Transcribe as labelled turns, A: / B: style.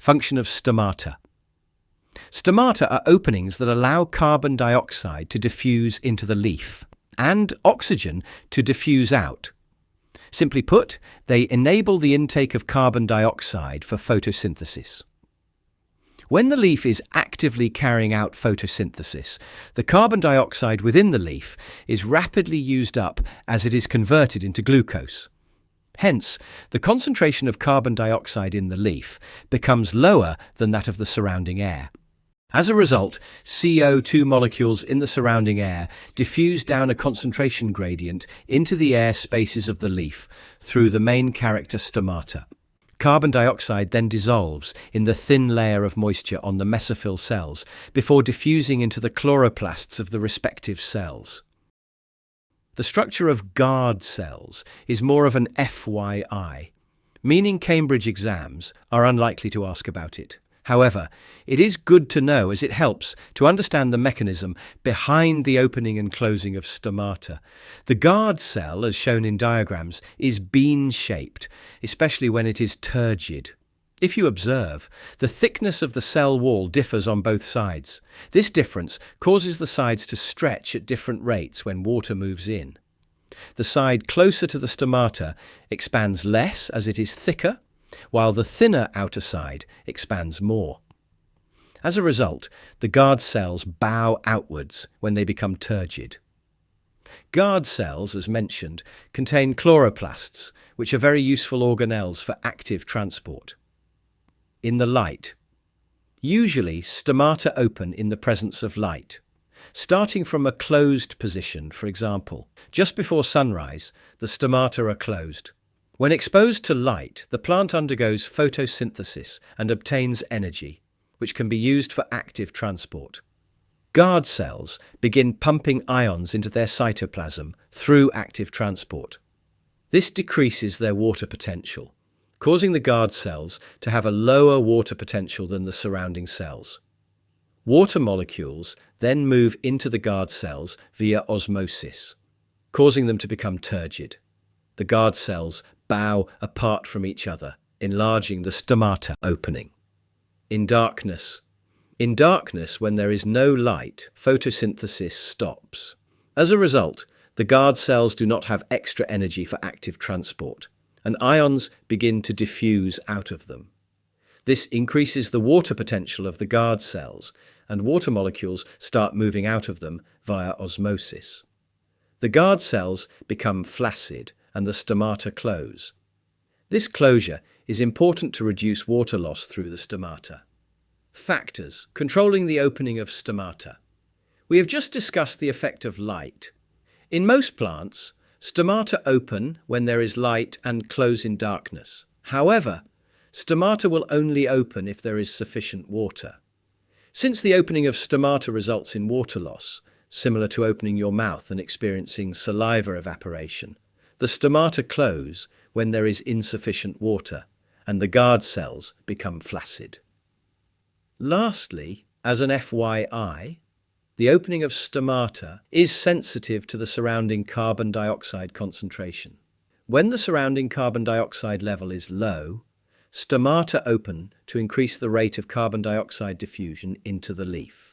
A: Function of stomata. Stomata are openings that allow carbon dioxide to diffuse into the leaf and oxygen to diffuse out. Simply put, they enable the intake of carbon dioxide for photosynthesis. When the leaf is actively carrying out photosynthesis, the carbon dioxide within the leaf is rapidly used up as it is converted into glucose. Hence, the concentration of carbon dioxide in the leaf becomes lower than that of the surrounding air. As a result, CO2 molecules in the surrounding air diffuse down a concentration gradient into the air spaces of the leaf through the main character stomata. Carbon dioxide then dissolves in the thin layer of moisture on the mesophyll cells before diffusing into the chloroplasts of the respective cells. The structure of guard cells is more of an FYI, meaning Cambridge exams are unlikely to ask about it. However, it is good to know as it helps to understand the mechanism behind the opening and closing of stomata. The guard cell, as shown in diagrams, is bean-shaped, especially when it is turgid. If you observe, the thickness of the cell wall differs on both sides. This difference causes the sides to stretch at different rates when water moves in. The side closer to the stomata expands less as it is thicker, while the thinner outer side expands more. As a result, the guard cells bow outwards when they become turgid. Guard cells, as mentioned, contain chloroplasts, which are very useful organelles for active transport. In the light. Usually, stomata open in the presence of light. Starting from a closed position, for example, just before sunrise, the stomata are closed. When exposed to light, the plant undergoes photosynthesis and obtains energy, which can be used for active transport. Guard cells begin pumping ions into their cytoplasm through active transport. This decreases their water potential, causing the guard cells to have a lower water potential than the surrounding cells. Water molecules then move into the guard cells via osmosis, causing them to become turgid. The guard cells bow apart from each other, enlarging the stomata opening. In darkness. In darkness, when there is no light, photosynthesis stops. As a result, the guard cells do not have extra energy for active transport, and ions begin to diffuse out of them. This increases the water potential of the guard cells, and water molecules start moving out of them via osmosis. The guard cells become flaccid, and the stomata close. This closure is important to reduce water loss through the stomata. Factors controlling the opening of stomata. We have just discussed the effect of light. In most plants, stomata open when there is light and close in darkness. However, stomata will only open if there is sufficient water. Since the opening of stomata results in water loss, similar to opening your mouth and experiencing saliva evaporation, the stomata close when there is insufficient water, and the guard cells become flaccid. Lastly, as an FYI, the opening of stomata is sensitive to the surrounding carbon dioxide concentration. When the surrounding carbon dioxide level is low, stomata open to increase the rate of carbon dioxide diffusion into the leaf.